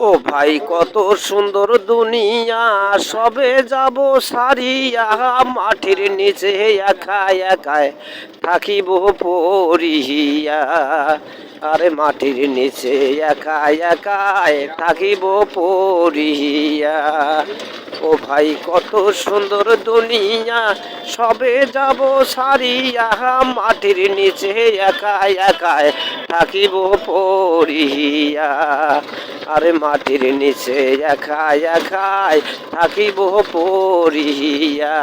ও ভাই কত সুন্দর দুনিয়া, সবে যাব সারিয়া, মাটির নিচে একা একায় থাকিব পড়িয়া। আরে মাটির নিচে একা একায় থাকিব পড়িয়া। ও ভাই কত সুন্দর দুনিয়া, সবে যাব সারিয়া, মাটির নিচে একা একায় থাকিব পড়িয়া। আরে মাটির নিচে একা একায় থাকিব পড়িয়া।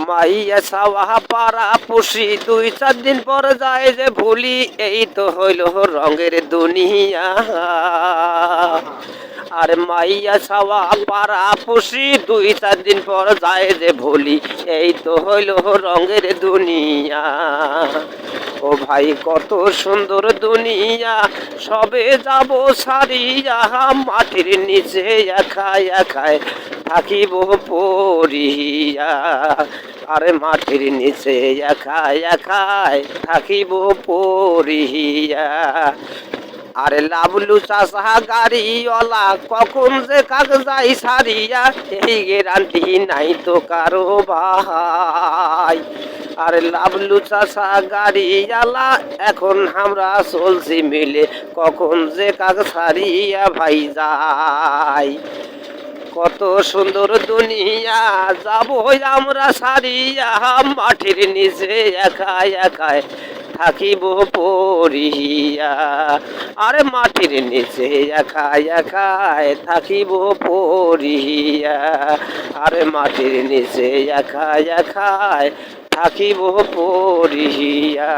মাইয়া সাওয়া পাড়া পুষি, 2-4 দিন পর যায় যে ভুলি, এই তো হইল রঙের দুনিয়া। আর মাইয়া ছাওয়া পাড়া পুষি, 2-4 দিন পর যায় যে ভুলি, এই তো হইল রঙের দুনিয়া। ও ভাই কত সুন্দর দুনিয়া, সবে যাব সারিয়া, মাটির নিচে একা একায় থাকিব পড়িয়া। আরে মাটির নিচে একা একায় থাকিব পড়িয়া। আরে লাবলু চাষা গাড়িওয়ালা, কখন যে কাক যাই সারিয়া, এই গ্যারান্টি নাই তো কারো ভাই। আরে লাবলু চাষা গাড়িওয়ালা, এখন আমরা চলছি মিলে, কখন যে কাক সারিয়া ভাই যায়। কত সুন্দর দুনিয়া, যাব আমরা সারিয়া, মাটির নিচে একা একায় থাকিব পড়িয়া। আরে মাটির নিচে একা একায় থাকিব পড়িয়া। আরে মাটির নিচে একা একায় থাকিব পড়িয়া।